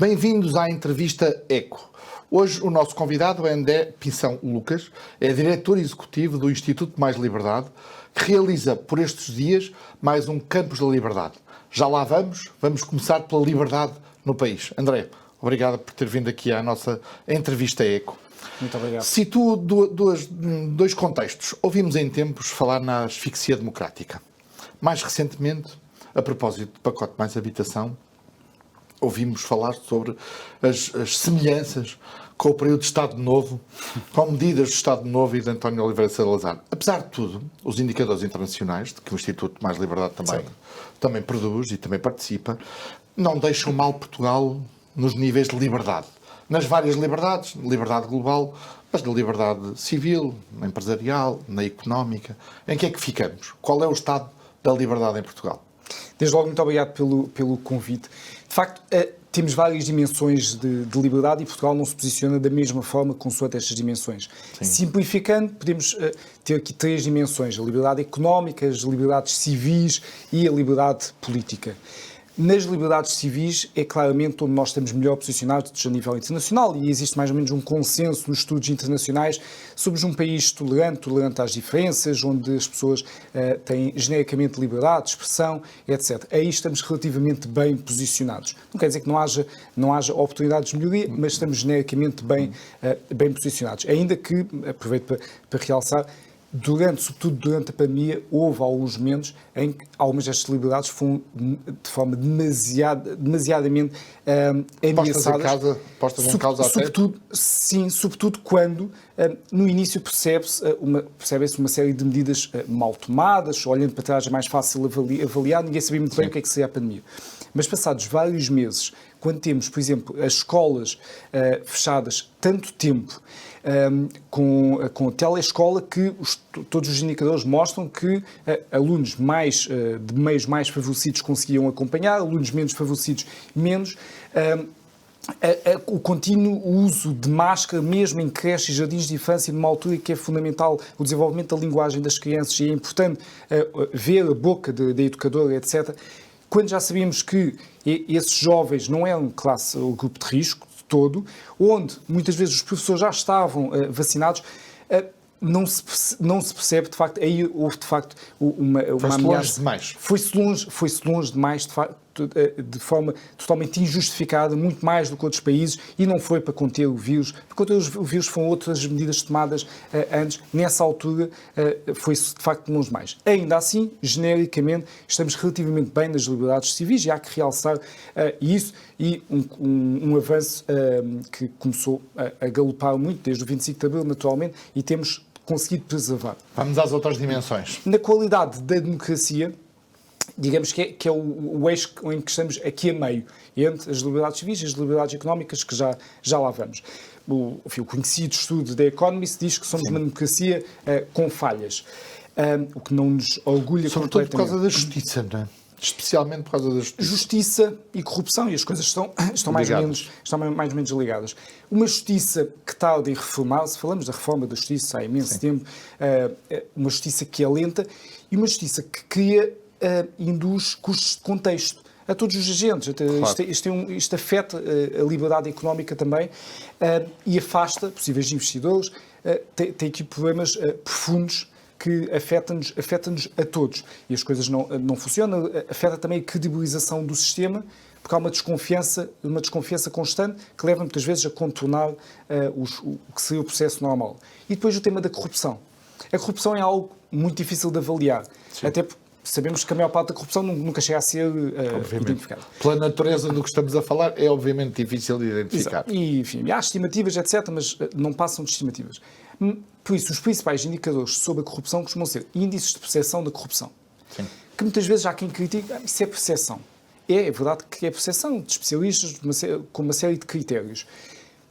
Bem-vindos à entrevista ECO. Hoje o nosso convidado é André Pinção Lucas, é diretor executivo do Instituto Mais Liberdade, que realiza por estes dias mais um Campus da Liberdade. Já lá vamos começar pela liberdade no país. André, obrigado por ter vindo aqui à nossa entrevista ECO. Muito obrigado. Situo dois contextos. Ouvimos em tempos falar na asfixia democrática. Mais recentemente, a propósito do pacote Mais Habitação, ouvimos falar sobre as semelhanças com o período de Estado Novo, com medidas de Estado Novo e de António Oliveira Salazar. Apesar de tudo, os indicadores internacionais, de que o Instituto Mais Liberdade também produz e também participa, não deixam mal Portugal nos níveis de liberdade. Nas várias liberdades, liberdade global, mas na liberdade civil, na empresarial, na económica. Em que é que ficamos? Qual é o estado da liberdade em Portugal? Desde logo, muito obrigado pelo convite. De facto, temos várias dimensões de liberdade e Portugal não se posiciona da mesma forma consoante estas dimensões. Sim. Simplificando, podemos ter aqui três dimensões: a liberdade económica, as liberdades civis e a liberdade política. Nas liberdades civis é claramente onde nós estamos melhor posicionados a nível internacional e existe mais ou menos um consenso nos estudos internacionais sobre um país tolerante às diferenças, onde as pessoas têm genericamente liberdade de expressão, etc. Aí estamos relativamente bem posicionados. Não quer dizer que não haja oportunidades de melhoria, mas estamos genericamente bem posicionados. Ainda que, aproveito para realçar, sobretudo durante a pandemia, houve alguns momentos em que algumas destas liberdades foram de forma demasiadamente ameaçadas. Postas em causa até? Sobretudo quando no início percebe-se uma série de medidas mal tomadas, olhando para trás é mais fácil avaliar, ninguém sabia muito bem o que é que seria a pandemia. Mas passados vários meses, quando temos, por exemplo, as escolas fechadas tanto tempo, com a telescola, que todos os indicadores mostram que alunos de meios mais favorecidos conseguiam acompanhar, alunos menos favorecidos menos. O contínuo uso de máscara, mesmo em creches e jardins de infância, numa altura que é fundamental o desenvolvimento da linguagem das crianças e é importante ver a boca da educadora, etc., quando já sabíamos que esses jovens não eram classe ou grupo de risco todo, onde muitas vezes os professores já estavam vacinados, não se percebe, de facto, aí houve de facto uma ameaça. Foi-se longe demais, de facto, de forma totalmente injustificada, muito mais do que outros países, e não foi para conter o vírus. Para conter o vírus foram outras medidas tomadas antes. Nessa altura foi-se de facto longe demais. Ainda assim, genericamente, estamos relativamente bem nas liberdades civis e há que realçar isso e um avanço que começou a galopar muito desde o 25 de Abril, naturalmente, e temos conseguido preservar. Vamos às outras dimensões. Na qualidade da democracia, digamos que é o eixo em que estamos aqui a meio, entre as liberdades civis e as liberdades económicas, que já lá vamos. O conhecido estudo da Economist diz que somos uma democracia com falhas, o que não nos orgulha sobretudo completamente. Por causa da justiça, não é? Especialmente por causa da justiça. Justiça e corrupção, e as coisas estão mais ou menos ligadas. Uma justiça que tarda em reformar-se, falamos da reforma da justiça há imenso tempo, uma justiça que é lenta e uma justiça que induz custos de contexto a todos os agentes. Claro. Isto afeta a liberdade económica também e afasta possíveis investidores, tem aqui problemas profundos que afeta-nos a todos. E as coisas não funcionam, afeta também a credibilização do sistema, porque há uma desconfiança constante que leva muitas vezes a contornar o que seria o processo normal. E depois o tema da corrupção. A corrupção é algo muito difícil de avaliar, até porque sabemos que a maior parte da corrupção nunca chega a ser identificada. Pela natureza do que estamos a falar, é obviamente difícil de identificar. Exato. E, enfim, há estimativas, etc., mas não passam de estimativas. Por isso, os principais indicadores sobre a corrupção costumam ser índices de percepção da corrupção. Sim. Que muitas vezes há quem critica, isso é percepção. É verdade que é percepção de especialistas com uma série de critérios.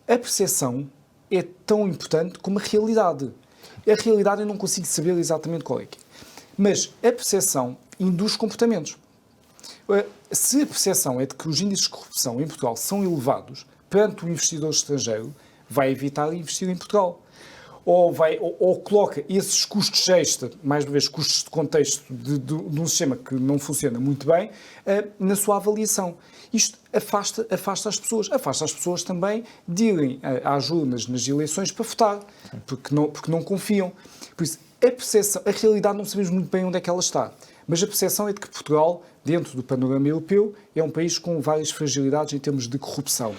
A percepção é tão importante como a realidade. A realidade eu não consigo saber exatamente qual é que é. Mas a percepção induz comportamentos. Se a percepção é de que os índices de corrupção em Portugal são elevados perante o investidor estrangeiro, vai evitar investir em Portugal. ou coloca esses custos extra, mais uma vez custos de contexto de um sistema que não funciona muito bem, na sua avaliação. Isto afasta as pessoas também de irem às urnas nas eleições para votar, porque não confiam. Por isso, a realidade não sabemos muito bem onde é que ela está, mas a percepção é de que Portugal, dentro do panorama europeu, é um país com várias fragilidades em termos de corrupção.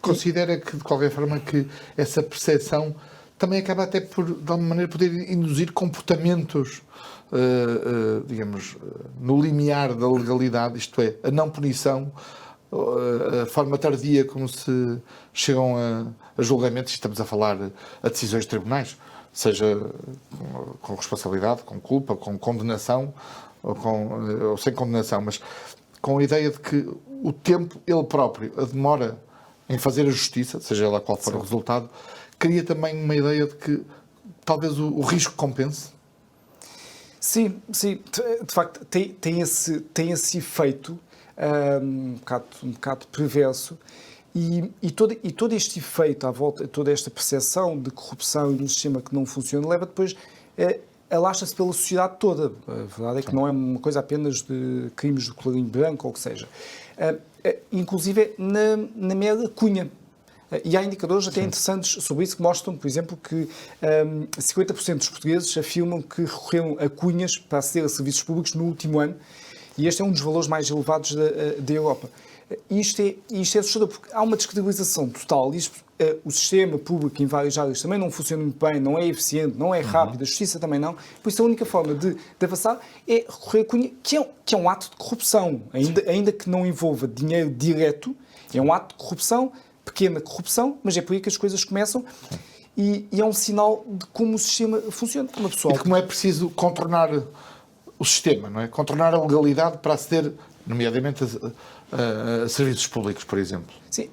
Considera que, de qualquer forma, que essa percepção também acaba até por, de alguma maneira, poder induzir comportamentos, digamos, no limiar da legalidade, isto é, a não punição, a forma tardia como se chegam a julgamentos, estamos a falar a decisões de tribunais, seja com responsabilidade, com culpa, com condenação, ou sem condenação, mas com a ideia de que o tempo, ele próprio, a demora em fazer a justiça, seja ela qual for o resultado, cria também uma ideia de que talvez o risco compense? Sim, de facto tem esse efeito um bocado perverso e todo este efeito à volta, toda esta percepção de corrupção e de um sistema que não funciona leva depois alastra-se pela sociedade toda. A verdade é que não é uma coisa apenas de crimes do colarinho branco ou o que seja. Inclusive na mera cunha. E há indicadores até interessantes sobre isso que mostram, por exemplo, que 50% dos portugueses afirmam que recorreram a cunhas para aceder a serviços públicos no último ano, e este é um dos valores mais elevados da Europa. Isto é assustador, porque há uma descredibilização total. O sistema público em várias áreas também não funciona muito bem, não é eficiente, não é rápido, a justiça também não. Por isso a única forma de avançar é recorrer a cunha, que é um ato de corrupção, ainda que não envolva dinheiro direto, é um ato de corrupção, pequena corrupção, mas é por aí que as coisas começam e é um sinal de como o sistema funciona. Uma pessoa... E de como é preciso contornar o sistema, não é? Contornar a legalidade para aceder, nomeadamente, a serviços públicos, por exemplo. Sim,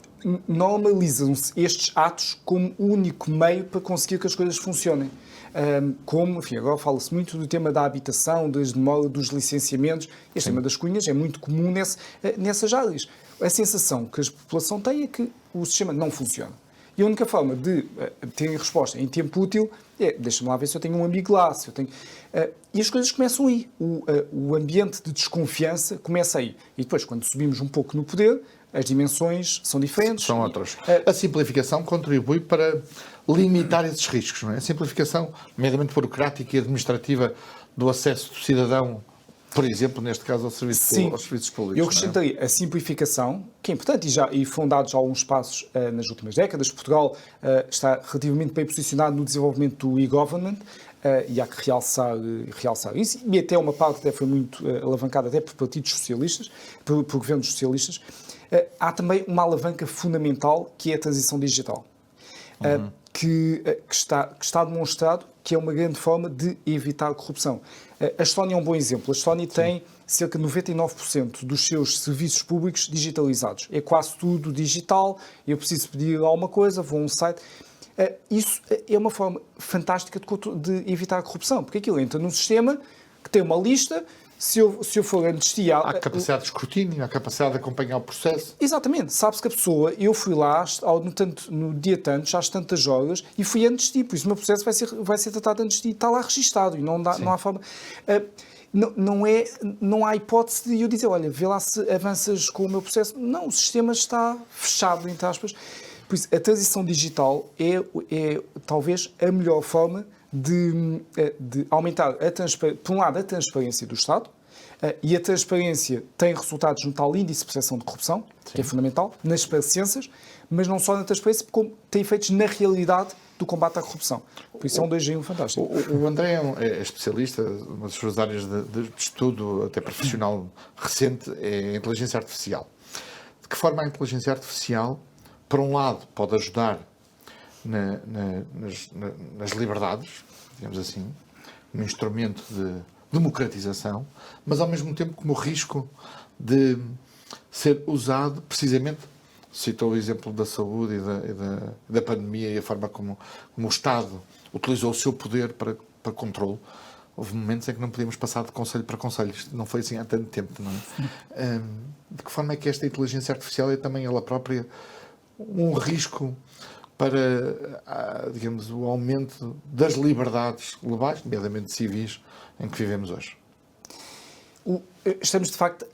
normalizam-se estes atos como o único meio para conseguir que as coisas funcionem. Enfim, agora fala-se muito do tema da habitação, das demoras, dos licenciamentos. Este tema das cunhas é muito comum nessas áreas. A sensação que a população tem é que o sistema não funciona. E a única forma de terem resposta em tempo útil é, deixa-me lá ver se eu tenho um amigo lá, se eu tenho... E as coisas começam aí. O ambiente de desconfiança começa aí. E depois, quando subimos um pouco no poder, as dimensões são diferentes. São outras. A simplificação contribui para limitar esses riscos, não é? A simplificação, nomeadamente burocrática e administrativa, do acesso do cidadão, por exemplo, neste caso, aos serviços públicos. Eu acrescentaria a simplificação, que é importante, e foram dados alguns passos nas últimas décadas. Portugal está relativamente bem posicionado no desenvolvimento do e-government, e há que realçar isso, e até uma parte até foi muito alavancada até por partidos socialistas, por governos socialistas. Há também uma alavanca fundamental, que é a transição digital, que está demonstrado que é uma grande forma de evitar a corrupção. A Estónia é um bom exemplo. A Estónia tem cerca de 99% dos seus serviços públicos digitalizados. É quase tudo digital. Eu preciso pedir alguma coisa, vou a um site. Isso é uma forma fantástica de evitar a corrupção, porque aquilo entra num sistema que tem uma lista. Se eu for antes de... Há capacidade de escrutínio, há capacidade de acompanhar o processo. Exatamente. Sabe-se que a pessoa... Eu fui lá no dia tantos, às tantas horas, e fui antes de ir. Por isso o meu processo vai ser tratado antes de ir. Está lá registado e não há forma... Não há hipótese de eu dizer, olha, vê lá se avanças com o meu processo. Não, o sistema está fechado, entre aspas. Por isso, a transição digital é talvez a melhor forma de aumentar, por um lado, a transparência do Estado, e a transparência tem resultados no tal índice de percepção de corrupção, que é fundamental, nas parecenças, mas não só na transparência, como tem efeitos na realidade do combate à corrupção. Por isso é um 2 em 1 fantástico. O André é especialista, uma das suas áreas de estudo, até profissional recente, é a inteligência artificial. De que forma a inteligência artificial, por um lado, pode ajudar nas liberdades, digamos assim, um instrumento de democratização, mas ao mesmo tempo como risco de ser usado precisamente, citou o exemplo da saúde e da pandemia e a forma como o Estado utilizou o seu poder para controle. Houve momentos em que não podíamos passar de conselho para conselho. Isto não foi assim há tanto tempo, não é? De que forma é que esta inteligência artificial é também ela própria um risco para, digamos, o aumento das liberdades globais, nomeadamente civis, em que vivemos hoje. Estamos, de facto,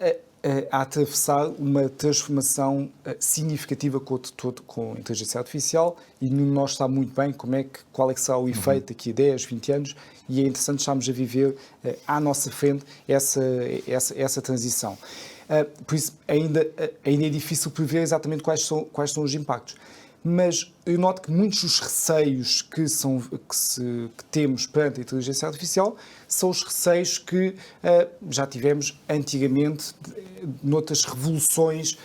a atravessar uma transformação significativa com a inteligência artificial e nenhum de nós está muito bem qual é que será o efeito daqui a 10, 20 anos, e é interessante estarmos a viver à nossa frente essa transição. Por isso, ainda é difícil prever exatamente quais são os impactos. Mas eu noto que muitos dos receios que temos perante a inteligência artificial são os receios que já tivemos antigamente noutras revoluções,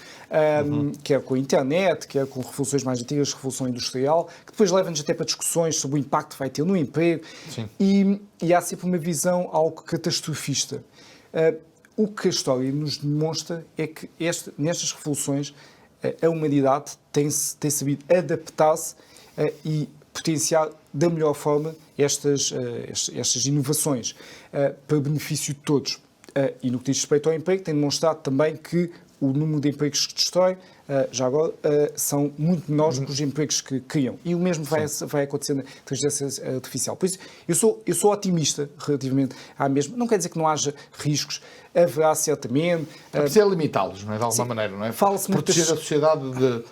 quer com a internet, quer com revoluções mais antigas, revolução industrial, que depois leva-nos até para discussões sobre o impacto que vai ter no emprego. E há sempre uma visão algo catastrofista. O que a história nos demonstra é que nestas revoluções a humanidade tem sabido adaptar-se e potenciar da melhor forma estas inovações para benefício de todos. E no que diz respeito ao emprego, tem demonstrado também que o número de empregos que destrói, já agora, são muito menores do que os empregos que criam. E o mesmo vai acontecer na inteligência artificial. Por isso, eu sou otimista relativamente à mesma. Não quer dizer que não haja riscos. Haverá certamente. É preciso limitá-los, não é? De alguma maneira, não é? Proteger a sociedade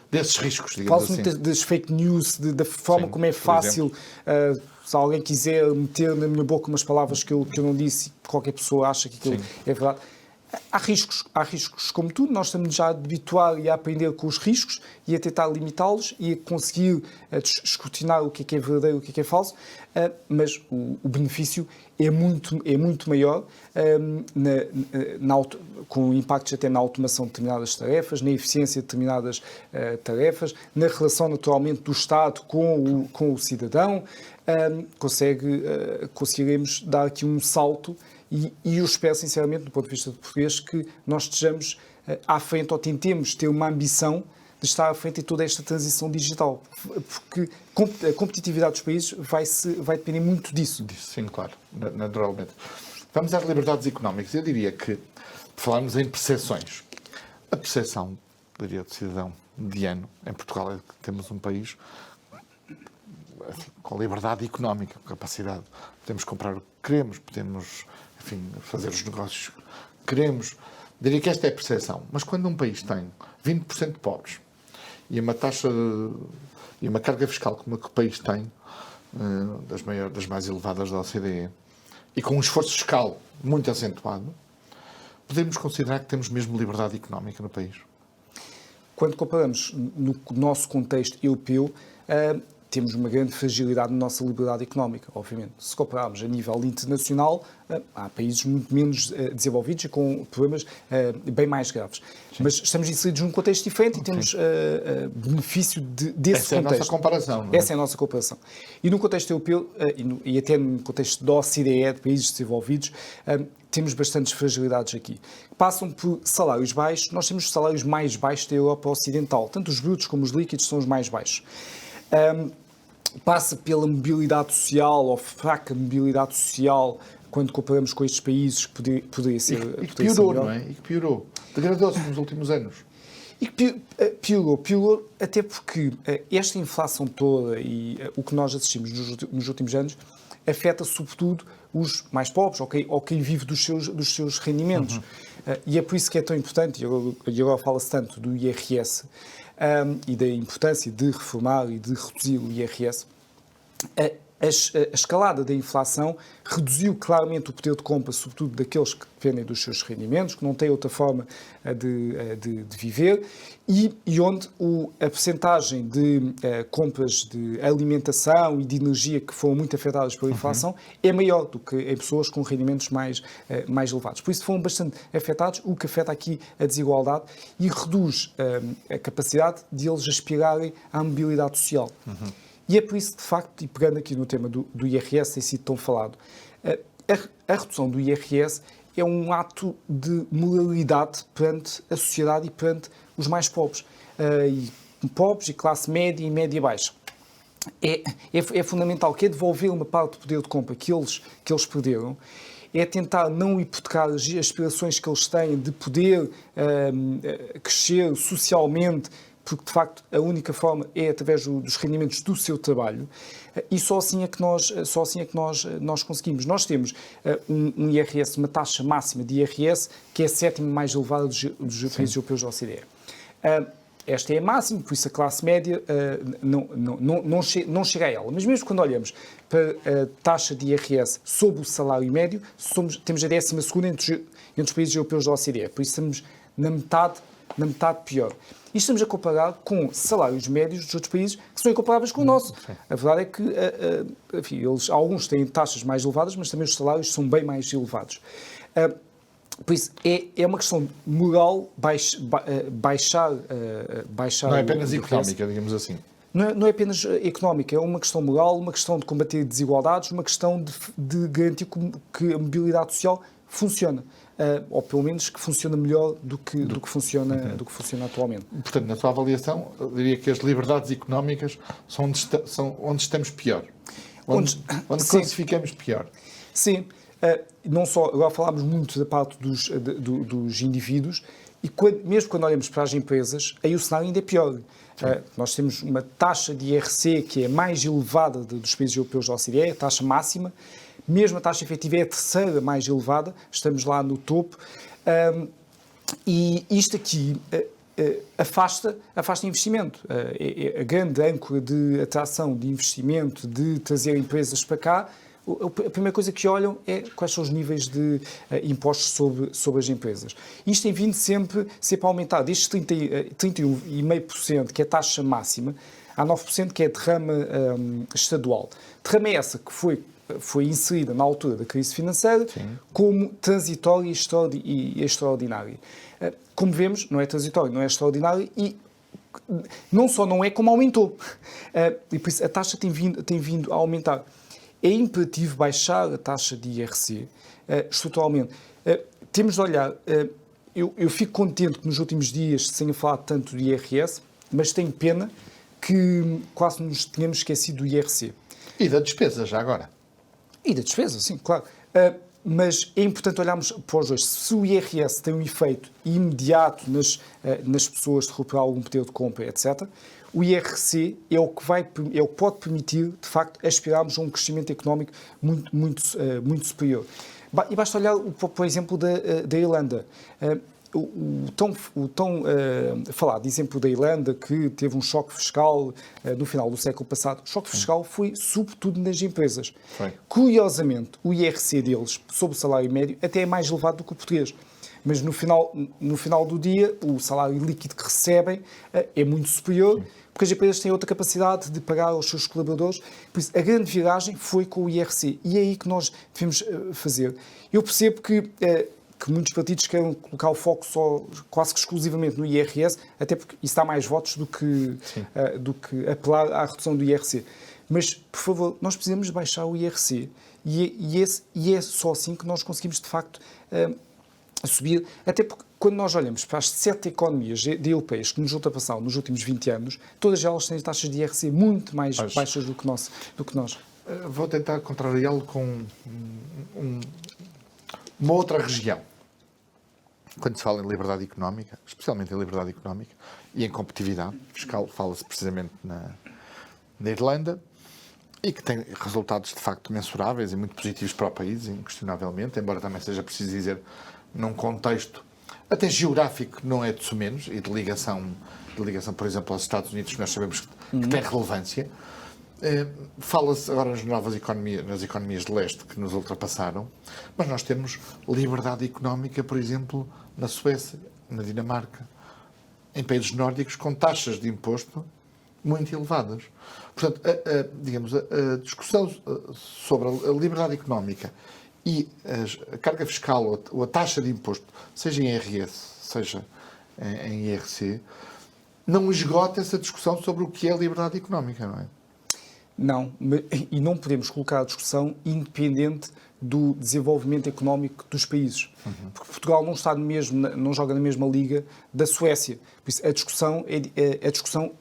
desses riscos, digamos assim. Fala-se muito das fake news, da forma como é fácil. Se alguém quiser meter na minha boca umas palavras que eu não disse, qualquer pessoa acha que aquilo é verdade. Há riscos como tudo, nós estamos já a habituar e a aprender com os riscos e a tentar limitá-los e a conseguir escrutinar o que é verdadeiro e o que é falso, mas o benefício é muito maior, com impactos até na automação de determinadas tarefas, na eficiência de determinadas tarefas, na relação naturalmente do Estado com o cidadão. Conseguiremos dar aqui um salto. E eu espero, sinceramente, do ponto de vista de português, que nós estejamos à frente, ou tentemos ter uma ambição de estar à frente em toda esta transição digital. Porque a competitividade dos países vai depender muito disso. Sim, claro, naturalmente. Vamos às liberdades económicas. Eu diria que, falarmos em percepções, a percepção, diria, do cidadão mediano em Portugal é que temos um país com liberdade económica, com capacidade. Podemos comprar o que queremos, podemos, enfim, fazer os negócios que queremos. Diria que esta é a percepção. Mas quando um país tem 20% de pobres e uma taxa e uma carga fiscal como a que o país tem, das mais elevadas da OCDE, e com um esforço fiscal muito acentuado, podemos considerar que temos mesmo liberdade económica no país? Quando comparamos no nosso contexto europeu, temos uma grande fragilidade na nossa liberdade económica, obviamente. Se compararmos a nível internacional, há países muito menos desenvolvidos e com problemas bem mais graves. Sim. Mas estamos inseridos num contexto diferente e temos benefício desse contexto. Essa é a nossa comparação. Não é? Essa é a nossa comparação. E no contexto europeu, e até no contexto da OCDE, de países desenvolvidos, temos bastantes fragilidades aqui. Passam por salários baixos. Nós temos os salários mais baixos da Europa Ocidental. Tanto os brutos como os líquidos são os mais baixos. Passa pela mobilidade social ou fraca mobilidade social quando comparamos com estes países que poderia ser. E que piorou, não é? E que piorou. Degradou-se nos últimos anos. E que piorou até porque esta inflação toda e o que nós assistimos nos últimos anos afeta sobretudo os mais pobres ou quem vive dos seus rendimentos. E é por isso que é tão importante, e agora fala-se tanto do IRS, e da importância de reformar e de reduzir o IRS, a escalada da inflação reduziu claramente o poder de compra, sobretudo daqueles que dependem dos seus rendimentos, que não têm outra forma de viver, e onde a percentagem de compras de alimentação e de energia que foram muito afetadas pela inflação é maior do que em pessoas com rendimentos mais elevados. Por isso foram bastante afetados, o que afeta aqui a desigualdade e reduz a capacidade de eles aspirarem à mobilidade social. E é por isso, de facto, e pegando aqui no tema do IRS, tem sido tão falado, a redução do IRS é um ato de moralidade perante a sociedade e perante os mais pobres. Pobres e classe média e média baixa. É fundamental que é devolver uma parte do poder de compra que eles perderam, é tentar não hipotecar as aspirações que eles têm de poder crescer socialmente, porque de facto a única forma é através dos rendimentos do seu trabalho, e só assim é que nós conseguimos. Nós temos um IRS, uma taxa máxima de IRS, que é a sétima mais elevada dos países europeus da OCDE. Esta é a máxima, por isso a classe média não chega a ela. Mas mesmo quando olhamos para a taxa de IRS sobre o salário médio, temos a 12ª entre os países europeus da OCDE. Por isso estamos na metade pior. E estamos a comparar com salários médios dos outros países que são incomparáveis com o nosso. A verdade é que enfim, alguns têm taxas mais elevadas, mas também os salários são bem mais elevados. Por isso, é uma questão moral baixar Não é apenas económica, digamos assim. Não é apenas económica, é uma questão moral, uma questão de combater desigualdades, uma questão de garantir que a mobilidade social funciona. Ou pelo menos que funciona melhor do que funciona atualmente. Portanto, na sua avaliação, eu diria que as liberdades económicas são onde estamos pior. Onde classificamos pior. Sim. Não só, agora falámos muito da parte dos indivíduos, e mesmo quando olhamos para as empresas, aí o cenário ainda é pior. Nós temos uma taxa de IRC que é mais elevada dos países europeus da OCDE, a taxa máxima, mesmo a taxa efetiva é a terceira mais elevada, estamos lá no topo, e isto aqui afasta investimento. A grande âncora de atração de investimento, de trazer empresas para cá, a primeira coisa que olham é quais são os níveis de impostos sobre as empresas. Isto tem vindo sempre a aumentar. Destes 31,5%, que é a taxa máxima, há 9% que é a derrama estadual. Derrama essa que foi inserida na altura da crise financeira. Sim. Como transitória e extraordinária. Como vemos, não é transitória, não é extraordinária e não só não é, como aumentou. E por isso a taxa tem vindo a aumentar. É imperativo baixar a taxa de IRC estruturalmente. Temos de olhar, eu fico contente que nos últimos dias se tenha falado tanto de IRS, mas tenho pena que quase nos tenhamos esquecido do IRC. E da despesa, já agora. E da despesa, sim, claro. Mas é importante olharmos para os dois. Se o IRS tem um efeito imediato nas pessoas de recuperar algum poder de compra, etc., o IRC é o que pode permitir, de facto, aspirarmos a um crescimento económico muito superior. E basta olhar, por exemplo, da Irlanda. O tão falado exemplo da Irlanda, que teve um choque fiscal no final do século passado. O choque fiscal foi sobretudo nas empresas. Foi. Curiosamente, o IRC deles, sobre o salário médio, até é mais elevado do que o português. Mas no final do dia, o salário líquido que recebem é muito superior, porque as empresas têm outra capacidade de pagar aos seus colaboradores. Por isso, a grande viragem foi com o IRC. E é aí que nós devemos fazer. Eu percebo que muitos partidos querem colocar o foco só, quase que exclusivamente no IRS, até porque isso dá mais votos do que apelar à redução do IRC. Mas, por favor, nós precisamos baixar o IRC e é só assim que nós conseguimos, de facto, subir. Até porque, quando nós olhamos para as 7 economias europeias que nos ultrapassaram nos últimos 20 anos, todas elas têm taxas de IRC muito mais baixas do que nós. Vou tentar contrariá-lo com uma outra região. Quando se fala em liberdade económica, especialmente em liberdade económica e em competitividade fiscal, fala-se precisamente na Irlanda, e que tem resultados de facto mensuráveis e muito positivos para o país, inquestionavelmente, embora também seja preciso dizer, num contexto até geográfico, não é de sumenos, e de ligação, por exemplo, aos Estados Unidos, que nós sabemos que tem relevância. Fala-se agora nas economias de leste que nos ultrapassaram, mas nós temos liberdade económica, por exemplo, na Suécia, na Dinamarca, em países nórdicos com taxas de imposto muito elevadas. Portanto, a discussão sobre a liberdade económica e a carga fiscal ou a taxa de imposto, seja em IRS, seja em IRC, não esgota essa discussão sobre o que é liberdade económica, não é? Não, e não podemos colocar a discussão independente do desenvolvimento económico dos países. Porque Portugal não joga na mesma liga da Suécia. Por isso, a discussão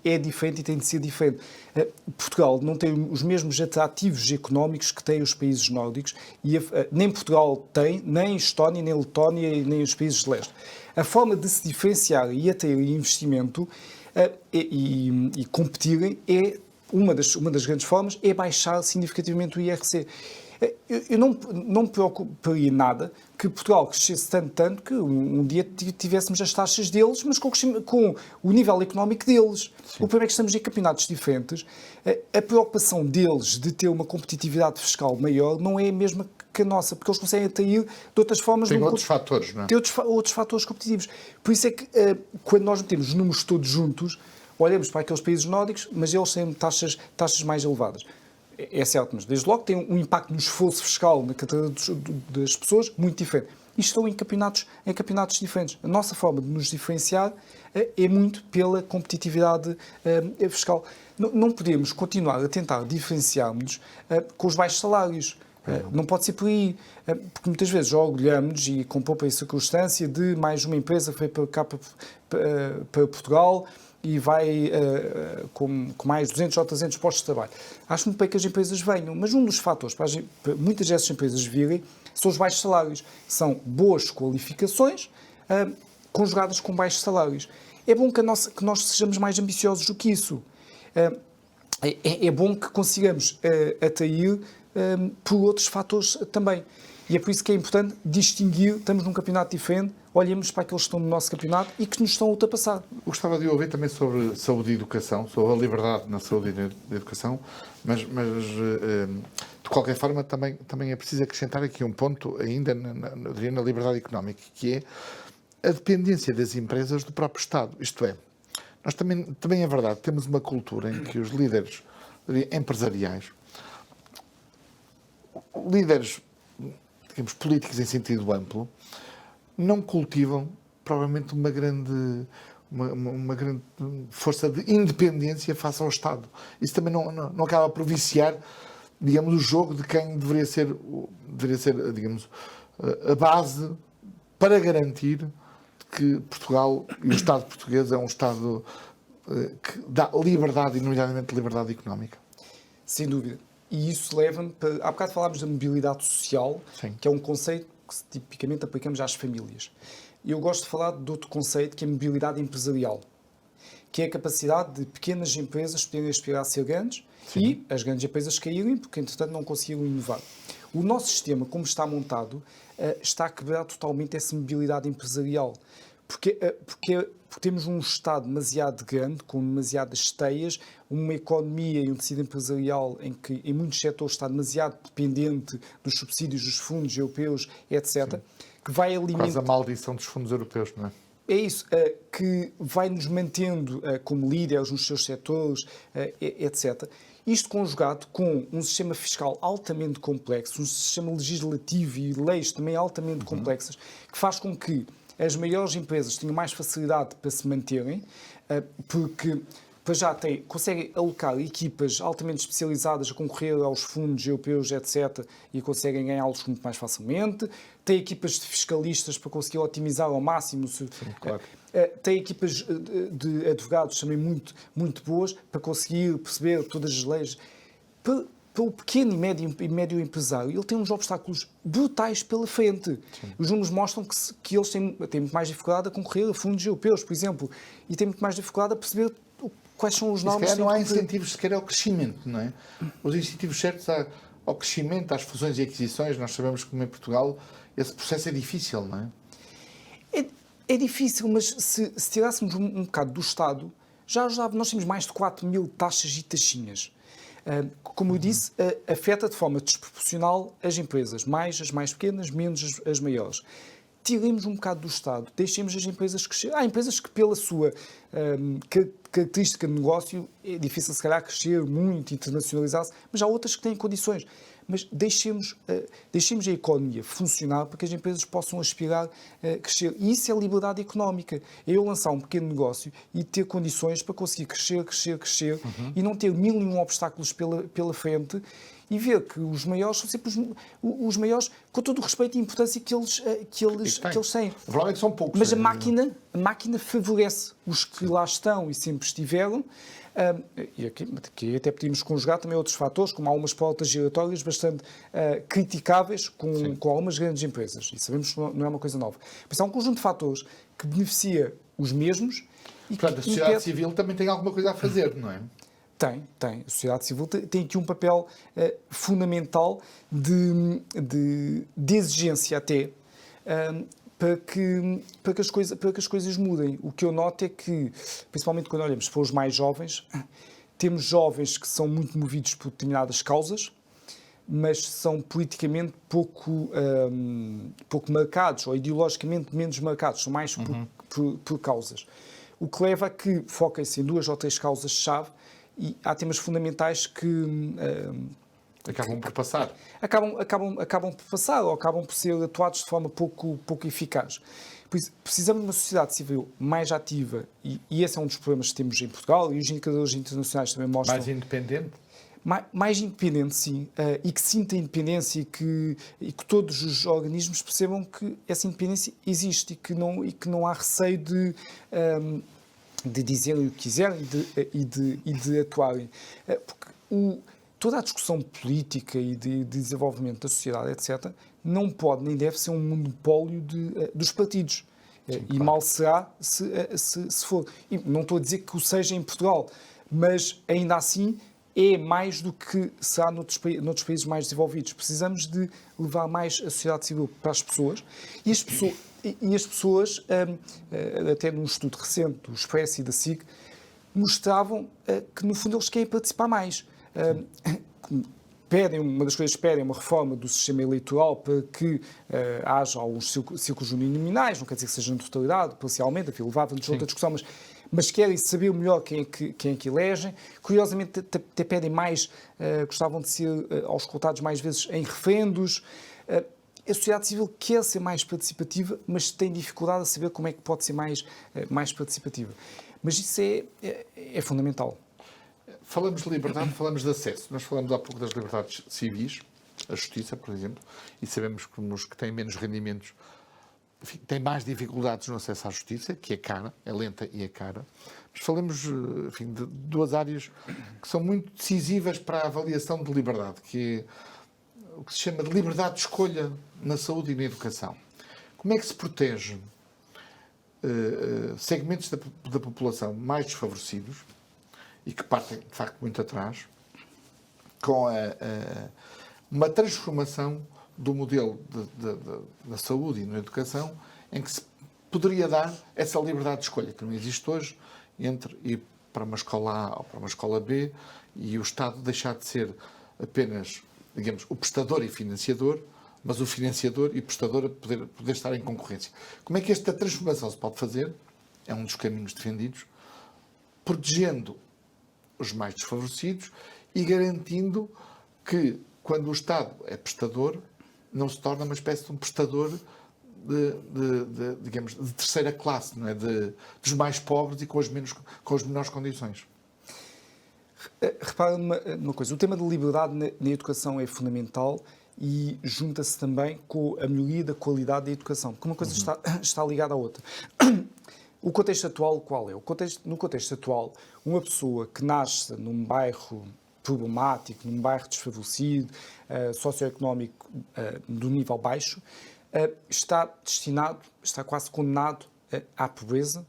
é diferente e tem de ser diferente. Portugal não tem os mesmos atrativos económicos que têm os países nórdicos, e nem Portugal tem, nem Estónia, nem Letónia, nem os países de leste. A forma de se diferenciar e atrair investimento e competirem, uma das grandes formas é baixar significativamente o IRC. Eu não me preocuparia nada que Portugal crescesse tanto que um dia tivéssemos as taxas deles, mas com o nível económico deles. Sim. O problema é que estamos em campeonatos diferentes. A preocupação deles de ter uma competitividade fiscal maior não é a mesma que a nossa, porque eles conseguem atrair de outras formas. Tem outros fatores, não é? Tem outros fatores competitivos. Por isso é que, quando nós metemos os números todos juntos, olhamos para aqueles países nórdicos, mas eles têm taxas mais elevadas. É certo, mas desde logo tem um impacto no esforço fiscal na carteira das pessoas muito diferente. E estão em campeonatos diferentes. A nossa forma de nos diferenciar é muito pela competitividade fiscal. Não podemos continuar a tentar diferenciar-nos com os baixos salários. Não pode ser por aí, porque muitas vezes já orgulhamos e com pouca circunstância de mais uma empresa que veio para cá, para Portugal, e vai com mais 200 ou 300 postos de trabalho. Acho muito bem que as empresas venham, mas um dos fatores para muitas dessas empresas virem são os baixos salários. São boas qualificações conjugadas com baixos salários. É bom que nós sejamos mais ambiciosos do que isso. É bom que consigamos atrair por outros fatores também. E é por isso que é importante distinguir, estamos num campeonato diferente, olhemos para aqueles que estão no nosso campeonato e que nos estão a ultrapassar. Gostava de ouvir também sobre saúde e educação, sobre a liberdade na saúde e na educação, mas de qualquer forma também é preciso acrescentar aqui um ponto ainda na liberdade económica, que é a dependência das empresas do próprio Estado. Isto é, nós também é verdade, temos uma cultura em que os líderes empresariais, líderes, digamos, políticos em sentido amplo, não cultivam provavelmente uma grande força de independência face ao Estado. Isso também não acaba por viciar, digamos, o jogo de quem deveria ser, digamos, a base para garantir que Portugal e o Estado português é um Estado que dá liberdade, e nomeadamente liberdade económica. Sem dúvida. E isso leva-me para... Há bocado falámos da mobilidade social, Sim. que é um conceito que tipicamente aplicamos às famílias. Eu gosto de falar de outro conceito, que é a mobilidade empresarial, que é a capacidade de pequenas empresas poderem aspirar a ser grandes Sim. e as grandes empresas caírem porque, entretanto, não conseguiram inovar. O nosso sistema, como está montado, está a quebrar totalmente essa mobilidade empresarial. Porque temos um Estado demasiado grande, com demasiadas teias, uma economia e um tecido empresarial em que, em muitos setores, está demasiado dependente dos subsídios dos fundos europeus, etc., Sim. que vai alimentar... Quase a maldição dos fundos europeus, não é? É isso, que vai nos mantendo como líderes nos seus setores, etc. Isto conjugado com um sistema fiscal altamente complexo, um sistema legislativo e leis também altamente complexas, que faz com que as maiores empresas tenham mais facilidade para se manterem, porque já conseguem alocar equipas altamente especializadas a concorrer aos fundos europeus, etc., e conseguem ganhá-los muito mais facilmente. Tem equipas de fiscalistas para conseguir otimizar ao máximo. Sim, claro. Tem equipas de advogados também muito, muito boas para conseguir perceber todas as leis. Para o pequeno e médio empresário, ele tem uns obstáculos brutais pela frente. Sim. Os números mostram que eles têm muito mais dificuldade a concorrer a fundos europeus, por exemplo, e têm muito mais dificuldade a perceber quais são os normas. Se calhar não há incentivos sequer ao crescimento, não é? Os incentivos certos ao crescimento, às fusões e aquisições, nós sabemos que em Portugal esse processo é difícil, não é? É difícil, mas se tirássemos um bocado do Estado, já ajudava. Nós temos mais de 4 mil taxas e taxinhas. Como eu disse, afeta de forma desproporcional as empresas, mais as mais pequenas, menos as maiores. Tiremos um bocado do Estado, deixemos as empresas crescer. Há empresas que, pela sua característica de negócio, é difícil, se calhar, crescer muito, internacionalizar-se, mas há outras que têm condições. Mas deixemos a economia funcionar para que as empresas possam aspirar a crescer. E isso é liberdade económica. É eu lançar um pequeno negócio e ter condições para conseguir crescer, e não ter 1001 obstáculos pela frente, e ver que os maiores são sempre os maiores, com todo o respeito e importância que eles têm. O problema é que são poucos. Mas a máquina favorece os que lá estão e sempre estiveram. E aqui até podíamos conjugar também outros fatores, como há umas portas giratórias bastante criticáveis com algumas grandes empresas. E sabemos que não é uma coisa nova. Mas há um conjunto de fatores que beneficia os mesmos Portanto, a sociedade civil também tem alguma coisa a fazer, não é? Tem. A sociedade civil tem aqui um papel fundamental de exigência até, para que as coisas mudem. O que eu noto é que, principalmente quando olhamos para os mais jovens, temos jovens que são muito movidos por determinadas causas, mas são politicamente pouco marcados, ou ideologicamente menos marcados, são mais por causas. O que leva a que foquem-se em 2 ou 3 causas-chave, e há temas fundamentais que acabam por passar. Acabam por passar, ou acabam por ser atuados de forma pouco eficaz. Por isso, precisamos de uma sociedade civil mais ativa, e esse é um dos problemas que temos em Portugal, e os indicadores internacionais também mostram. Mais independente? Mais independente, sim, e que sinta independência, e que todos os organismos percebam que essa independência existe e que não há receio de dizerem o que quiserem e de atuarem. Porque toda a discussão política e de desenvolvimento da sociedade, etc., não pode nem deve ser um monopólio dos partidos. Sim, e claro. Mal será se for. E não estou a dizer que o seja em Portugal, mas ainda assim é mais do que será noutros países mais desenvolvidos. Precisamos de levar mais a sociedade civil para as pessoas, e as pessoas, até num estudo recente do Expresso e da SIC, mostravam que, no fundo, eles querem participar mais. Uma das coisas que pedem é uma reforma do sistema eleitoral para que haja alguns círculos uninominais, não quer dizer que seja na totalidade, parcialmente, enfim, levava-nos a outra discussão, mas querem saber melhor quem é que elegem. Curiosamente, até pedem mais, gostavam de ser auscultados mais vezes em referendos. A sociedade civil quer ser mais participativa, mas tem dificuldade a saber como é que pode ser mais participativa. Mas isso é fundamental. Falamos de liberdade, falamos de acesso. Nós falamos há pouco das liberdades civis, a justiça, por exemplo, e sabemos que os que têm menos rendimentos, enfim, têm mais dificuldades no acesso à justiça, que é cara, é lenta e é cara. Mas falamos, enfim, de 2 áreas que são muito decisivas para a avaliação de liberdade, que é o que se chama de liberdade de escolha na saúde e na educação. Como é que se protege segmentos da população mais desfavorecidos e que partem, de facto, muito atrás, com uma transformação do modelo da saúde e na educação, em que se poderia dar essa liberdade de escolha, que não existe hoje, entre ir para uma escola A ou para uma escola B, e o Estado deixar de ser apenas, digamos, o prestador e financiador, mas o financiador e prestador a poder estar em concorrência. Como é que esta transformação se pode fazer? É um dos caminhos defendidos, protegendo os mais desfavorecidos e garantindo que, quando o Estado é prestador, não se torna uma espécie de um prestador digamos, de terceira classe, não é? Dos mais pobres e com as menores condições. Repara numa coisa, o tema da liberdade na educação é fundamental, e junta-se também com a melhoria da qualidade da educação, porque uma coisa está ligada à outra. O contexto atual qual é? No contexto atual, uma pessoa que nasce num bairro problemático, num bairro desfavorecido, socioeconómico do nível baixo, está quase condenado à pobreza,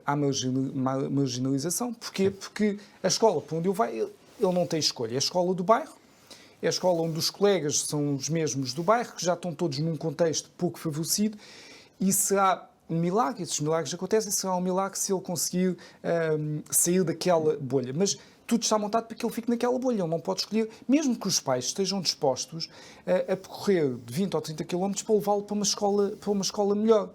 à marginalização. Porquê? Porque a escola para onde ele vai, ele não tem escolha. É a escola do bairro, é a escola onde os colegas são os mesmos do bairro, que já estão todos num contexto pouco favorecido, e será um milagre, esses milagres acontecem, será um milagre se ele conseguir sair daquela bolha. Mas tudo está montado para que ele fique naquela bolha, ele não pode escolher, mesmo que os pais estejam dispostos a percorrer de 20 ou 30 km para levá-lo para uma escola melhor.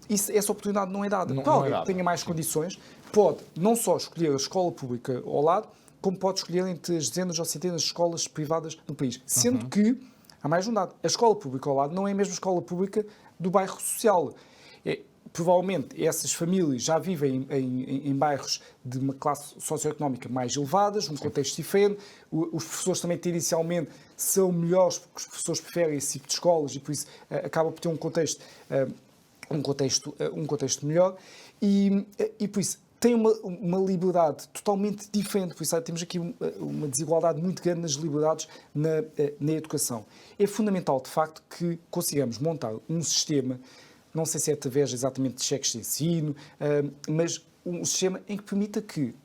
Essa oportunidade não é dada. Para alguém que tenha mais condições, pode não só escolher a escola pública ao lado, como pode escolher entre as dezenas ou centenas de escolas privadas no país. Sendo que, há mais um dado, a escola pública ao lado não é a mesma escola pública do bairro social. Provavelmente essas famílias já vivem em bairros de uma classe socioeconómica mais elevadas, num contexto diferente. Os professores também, tendencialmente, são melhores porque os professores preferem esse tipo de escolas, e por isso acaba por ter um contexto melhor. E por isso tem uma liberdade totalmente diferente. Por isso temos aqui uma desigualdade muito grande nas liberdades na educação. É fundamental, de facto, que consigamos montar um sistema, não sei se é através exatamente de cheques de ensino, mas um sistema em que permita que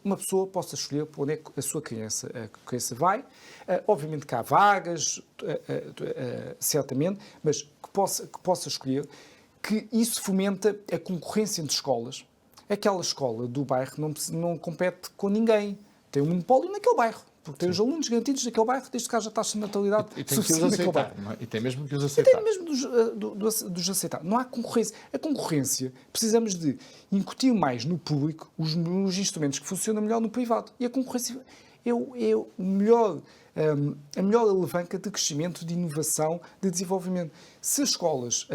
uma pessoa possa escolher para onde é que a sua criança vai. Obviamente que há vagas, certamente, mas que possa escolher, que isso fomenta a concorrência entre escolas. Aquela escola do bairro não compete com ninguém. Tem um monopólio naquele bairro, porque tem os alunos garantidos naquele bairro, desde que haja taxa de natalidade e tem que os aceitar, não é? E tem mesmo que os aceitar. E tem mesmo dos aceitar. Não há concorrência. A concorrência, precisamos de incutir mais no público os instrumentos que funcionam melhor no privado. E a concorrência é a melhor alavanca de crescimento, de inovação, de desenvolvimento. Se as escolas